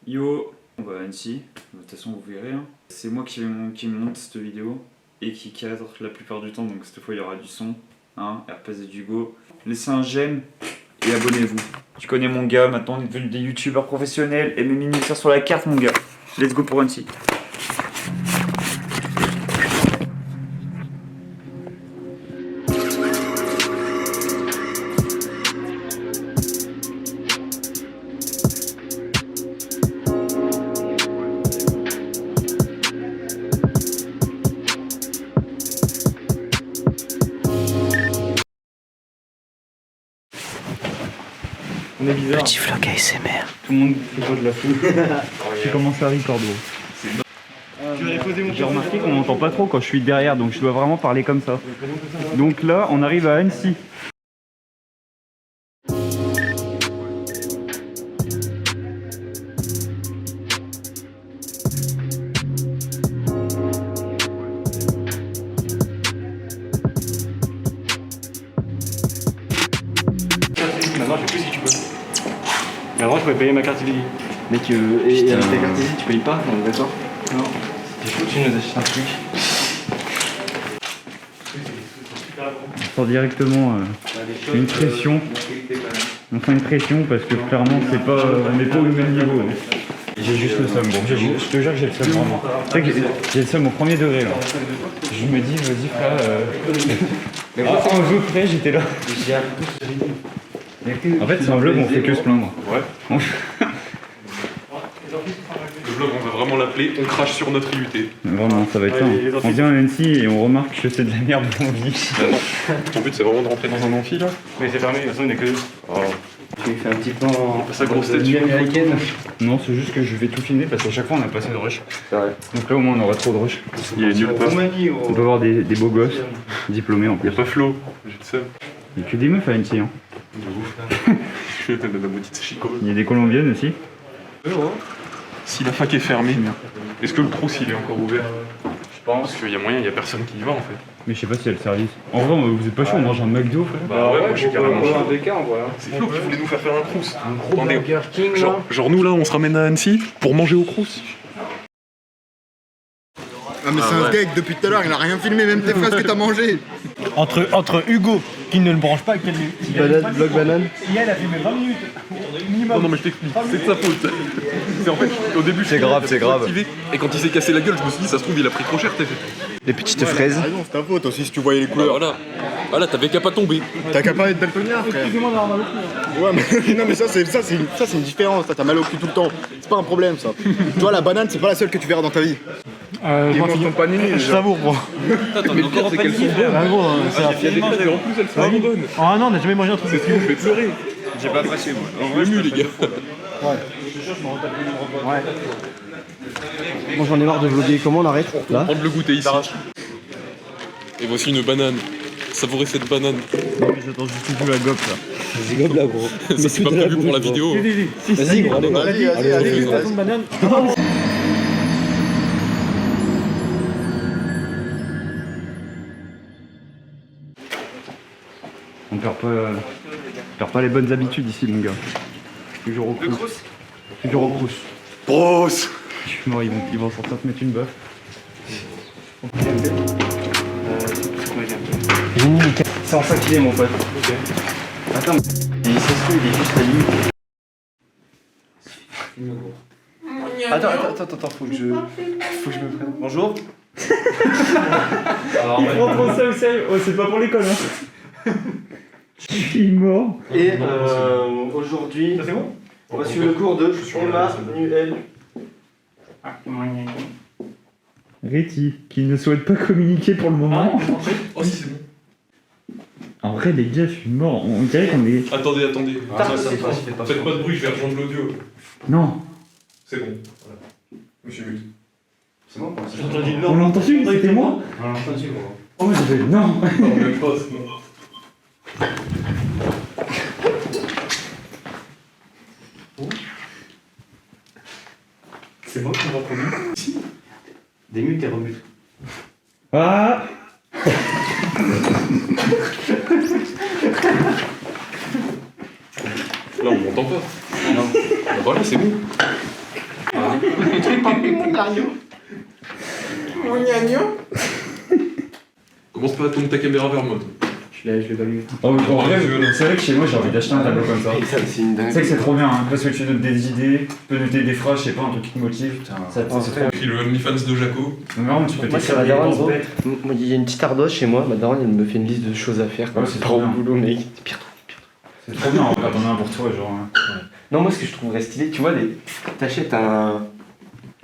Yo, on va à Annecy, de toute façon vous verrez. Hein. C'est moi qui monte cette vidéo et qui cadre la plupart du temps, donc cette fois il y aura du son. Hein, RPZ Hugo. Laissez un j'aime et abonnez-vous. Tu connais mon gars, maintenant on est devenu des youtubeurs professionnels et mes mini-mixeurs sur la carte mon gars. Let's go pour Annecy. On est bizarre. Petit vlog ASMR. Tout le monde fait pas de la foule. J'ai commencé à record gros. J'ai remarqué qu'on m'entend pas trop quand je suis derrière, donc je dois vraiment parler comme ça. Donc là, on arrive à Annecy. Maintenant, je sais plus si tu peux. Mais avant, je pouvais payer ma carte Illy. Mec, et avec ta carte Illy, tu payes pas? On est d'accord? Non. Il faut que tu nous achètes un truc. On sent directement une pression. On sent une pression parce que clairement, c'est pas, on n'est pas au même niveau. J'ai juste le seum, bon, je te jure que j'ai le seum vraiment. Tu sais que j'ai le seum au premier degré là. Je me dis, vas-y frère, un jeu près, j'étais là. En fait, c'est un vlog où on fait que se plaindre. Ouais. Le vlog, on va vraiment l'appeler On crache sur notre IUT. Vraiment, ça va être ça. Hein. On vient à Annecy et on remarque que c'est de la merde dans la vie. Ton but, c'est vraiment de rentrer dans un amphi là? Mais c'est fermé, de toute façon, il n'y a que deux. Oh. Tu fais un petit plan en Sa grosse tête, vie américaine. Non, c'est juste que je vais tout filmer parce qu'à chaque fois on a pas assez de rush. C'est vrai. Donc là au moins on aura trop de rush. Il est nulle part. On peut avoir des beaux gosses, diplômés en plus. Y'a pas Flo, j'ai le seum. Il y a que des meufs à Annecy. Hein. De ouf. Je suis la petite chico. Il y a des colombiennes aussi. Si la fac est fermée, est-ce que le trou s'il est encore ouvert? Je pense. Parce qu'il y a moyen, il y a personne qui y va en fait. Mais je sais pas s'il y a le service. En vrai, vous êtes pas chaud, on mange un McDo frère. Bah ouais, moi je suis carrément chaud. on voit. C'est Flo qui voulait nous faire faire un crous. Un gros Attendez, Burger King là. genre nous là, on se ramène à Annecy pour manger au crous. Ah mais c'est un gag depuis tout à l'heure, il a rien filmé, même tes phrases que t'as mangé. Entre Hugo, qui ne le branche pas, qui Banane, bloc banane. et elle a filmé 20 minutes. Non mais je t'explique, c'est de sa faute. C'est en fait, au début, C'est grave, c'est grave. activé, et quand il s'est cassé la gueule, je me suis dit, ça se trouve, il a pris trop cher, t'as fait. Les petites fraises. Ah non, c'est ta faute aussi si tu voyais les Bah couleurs. voilà, t'avais qu'à pas tomber. T'as qu'à pas être daltonien, frère. Ouais, mais non, mais ça c'est une différence. T'as mal au cul tout le temps. C'est pas un problème, ça. Tu vois, la banane, c'est pas la seule que tu verras dans ta vie. Ils mangent ton panini. Je savoure, moi. Mais le pire, c'est qu'elles sont bonnes. Ah, gros, Il y a des fraises, et en plus, elles sont vraiment bonnes. Ah non, on n'a jamais mangé un truc. C'est ce qui me fait pleurer. J'ai pas apprécié, moi. Je suis ému, les gars. Bon, j'en ai marre de vlogger. Comment on arrête là? Prendre le goûter ici. Et voici une banane. Savourez cette banane. J'attends juste tout la gobe là. C'est comme là, gros. Ça c'est pas prévu pour la vidéo. Vas-y, gros, Allez, allez. Banane. On perd pas les bonnes habitudes ici mon gars. Toujours au crous. Toujours au crous. Brosse. Je suis mort, ils vont sortir te mettre une baffe. C'est en ça qu'il est mon pote. Attends, ça se trouve, il est juste à limite. Attends, faut que je me prenne. Bonjour. Il prend trop ça au sérieux. Oh, c'est pas pour l'école, hein. Je suis mort. Et aujourd'hui, C'est bon? on va suivre le cours de Emmanuel. Réti, qui ne souhaite pas communiquer pour le moment. Oh si, c'est bon. En vrai, les gars, je suis mort. On dirait qu'on est. Attendez. Faites pas de bruit, je vais rejoindre l'audio. Non. C'est bon. Voilà. Monsieur Mute. C'est bon? J'ai entendu On l'a entendu? C'était moi? On l'a entendu, gros. Oh, j'avais. Non. Non, même pas, c'est bon. C'est moi qui me reconnais. Démute et remute. Ah. Là, on m'entend pas. Non. Bah voilà, c'est bon. Mario. Mon gnagnon. Commence pas à tourner ta caméra vers moi. Je l'ai pas lu. Oh, en vrai, c'est vrai que chez moi j'ai envie d'acheter un tableau comme ça. C'est une Tu sais que dingue. c'est trop bien, hein, parce que tu notes des idées, tu peux noter des phrases, je sais pas, un truc qui te motive. Ça, c'est trop bien. Puis le OnlyFans de Jaco. Donc, vraiment, tu peux Moi, c'est t'écrire ma des daronne, grosses gros. bêtes. Moi, il y a une petite ardoche chez moi. Ma daronne, elle me fait une liste de choses à faire. Ouais, C'est c'est pas trop au bien. boulot, mec. C'est pire. C'est trop bien, quand on a un pour toi, genre. Non, moi, ce que je trouverais stylé, tu vois, t'achètes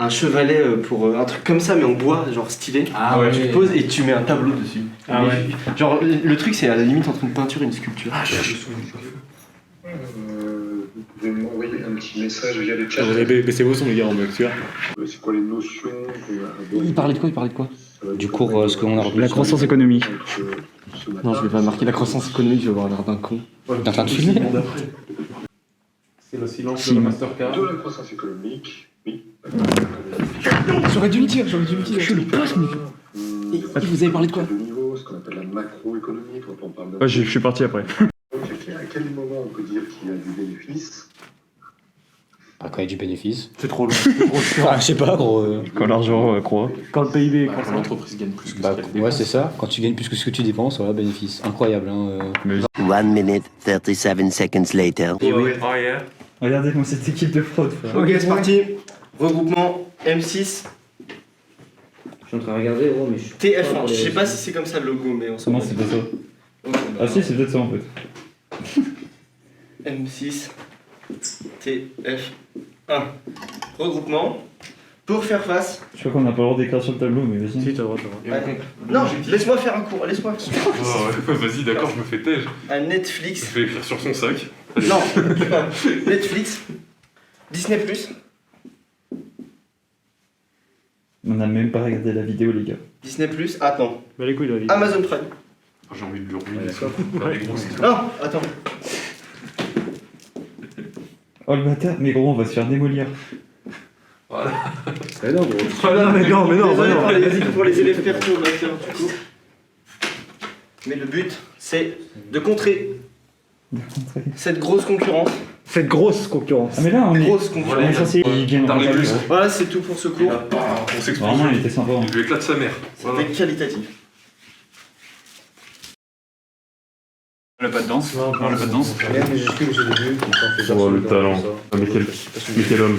un chevalet pour un truc comme ça, mais en bois, genre stylé. Ah ouais, Tu le poses et tu mets un tableau dessus. Ah Mais ouais. Genre, le truc, c'est à la limite entre une peinture et une sculpture. Vous pouvez m'envoyer un petit message via les chats. Baissez vos sons, les gars, en mec, tu vois. C'est quoi les notions Il parlait de quoi Du cours, ce qu'on a retenu. La croissance économique. Non, je vais pas marquer la croissance économique, je vais avoir l'air d'un con. T'es en train de filmer. C'est le silence de la Mastercard. De la croissance économique, oui. J'aurais dû le dire. Je suis le poste, mais. Et vous avez parlé de quoi? De niveau, ce qu'on appelle la macroéconomie, quand on parle de... Ouais, je suis parti après. À quel moment on peut dire qu'il y a du bénéfice? Ah, quand il y a du bénéfice. C'est trop long. Ah, je sais pas, gros. Quand l'argent croît. Quand le PIB est Quand croissant. l'entreprise gagne plus que Bah, ce qu'elle ouais, dépense. c'est ça. Quand tu gagnes plus que ce que tu dépenses, voilà, bénéfice. Incroyable, hein. 1 minute 37 seconds later. Regardez comme cette équipe de fraude, frère. Ok, c'est parti. Regroupement M6 Je suis en train de regarder, gros, mais je suis. TF1. Je sais pas si c'est comme ça le logo, mais on s'en Non, fout. c'est pas ça. Ok, bah, Ah si, c'est peut-être ça en fait. M6 TF1. Regroupement. Pour faire face. Je crois qu'on n'a pas le droit d'écrire sur le tableau, mais vas-y. Si, t'as le droit, Non, laisse-moi faire un cours. Laisse-moi. Oh, ouais, vas-y, d'accord, je me fais taire. À Je Netflix. vais écrire sur son sac. Non, Netflix. Disney+. On n'a même pas regardé la vidéo, les gars. Disney+. Attends. Bah, les couilles, la vie. Amazon Prime. J'ai envie de lui ruiner ça. Faire des grosses Non, attends. Oh le bâtard, mais gros, on va se faire démolir. Mais non, gros. Voilà, mais non, Désolé non. pour les élèves perturbateurs du coup. Mais le but, c'est de contrer cette grosse concurrence. Cette grosse concurrence. Ah mais là, on est... Grosse On est concurrence. censé y gagner Parlez en plus. Voilà, c'est tout pour ce cours. On s'explique. Vraiment, il était sympa. Hein. Il lui éclate sa mère. Voilà. C'était qualitatif. Le pas de danse. Non, le pas de danse. Oh, le talent. Ah, mais quel homme.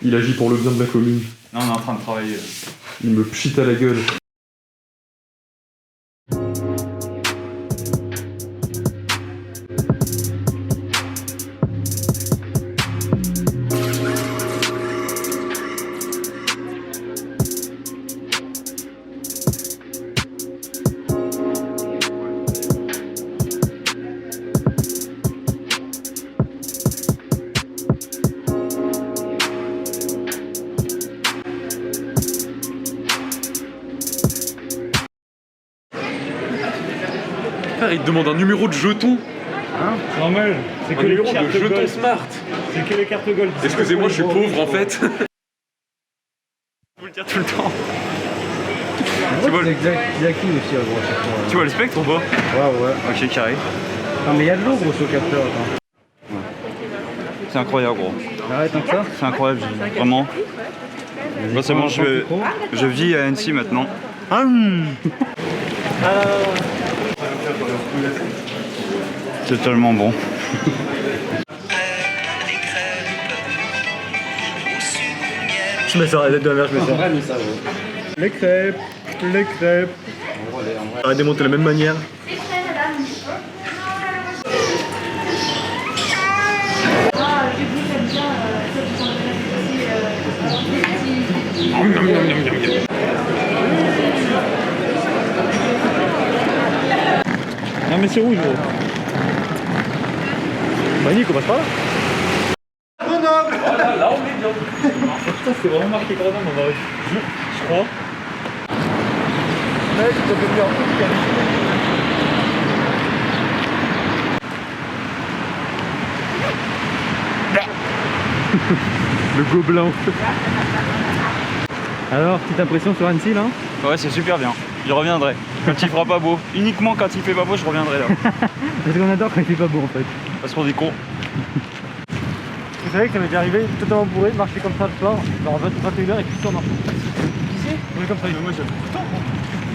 Il agit pour le bien de la commune. Non, on est en train de travailler. Il me pchite à la gueule. Frère, il te demande un numéro de jeton. C'est normal. C'est Un que les numéro de cartes jeton gold. smart. C'est que les cartes gold. Excusez-moi, je suis pauvre en fait. Faut le dire tout le temps. Tu vois, C'est exactif aussi, gros, à chaque fois. tu vois le spectre ou pas? Ouais. Ok, carré. Non, mais il y a de l'eau, gros, sur le capteur. Attends. C'est incroyable, gros. Arrête, tant que ça. C'est incroyable, vraiment. Bon, c'est bon, je vis à Annecy maintenant. C'est tellement bon. Je mets ça, la tête de la mère, je mets ça. Les crêpes. On va démonter de la même manière. Non mais c'est rouge, gros. Bah Nick, on passe par là. Putain, c'est vraiment marqué Grenoble dans la rue. Je crois. Mec, ça peut faire un truc. Le gobelin. Alors, petite impression sur Annecy là? Ouais, c'est super bien. Je reviendrai. Quand il fera pas beau. Uniquement quand il fait pas beau, je reviendrai là. Parce qu'on adore quand il fait pas beau en fait. Parce qu'on est con. Vous savez que ça m'est déjà arrivé totalement bourré de marcher comme ça le soir, genre 21h et puis en marchant. Pisser? Oui, comme ça. Mais moi, j'aime tout le temps.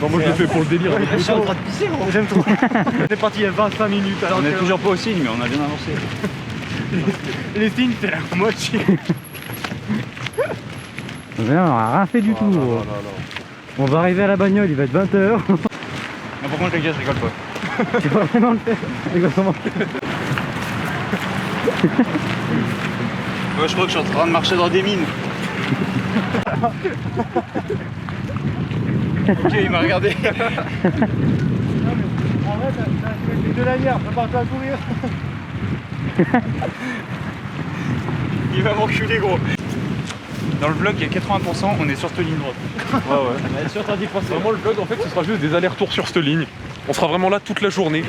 Non, moi je le fais pour le délire. Je suis en train de pisser, gros. J'aime trop. On est parti il y a 25 minutes. Alors On est toujours pas au signe, mais on a bien avancé. les signes, c'est la moitié. On a rien fait du tout. Non. On va arriver à la bagnole, il va être 20h. Non, par contre, les gars, je rigole pas. Tu vas vraiment le faire. Ouais, je crois que je suis en train de marcher dans des mines. Ok, il m'a regardé. En vrai, c'est de lanière, prépare-toi à courir. Il va m'enculer, gros. Dans le vlog, il y a 80%, on est sur cette ligne droite. Ouais. Sur 10%. Vraiment, le vlog, en fait, ce sera juste des allers-retours sur cette ligne. On sera vraiment là toute la journée.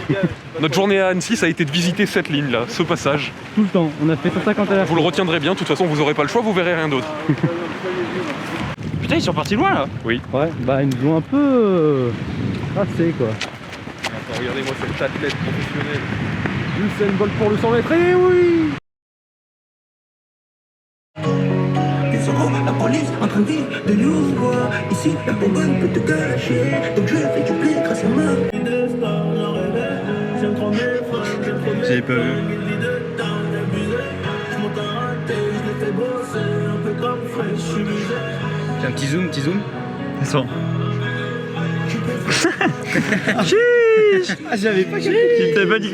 Notre journée à Annecy, ça a été de visiter cette ligne-là, ce passage. Tout le temps, on a fait 150 à la Vous le retiendrez bien, de toute façon, vous aurez pas le choix, vous verrez rien d'autre. Putain, ils sont partis loin là. Oui. Ouais, bah ils nous ont un peu tracé quoi. Attends, regardez-moi cet athlète professionnel. Usain Bolt pour le 100 mètres, et oui! La police en train de vivre de nouveau. Ici, la bonbonne peut te gâcher. Donc je fais du blé grâce à moi. J'ai pas vu. Fais un petit zoom. Attends. Ah, j'avais pas capté. Tu t'avais pas dit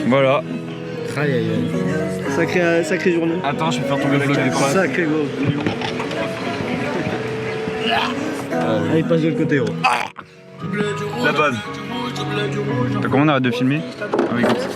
Voilà. Aïe aïe aïe. Sacrée journée. Attends, je vais faire tomber le vlog des preuves. Sacré gros. Allez, passe de l'autre côté, gros. La base. Comment on arrête de filmer? Ah oui, comme ça.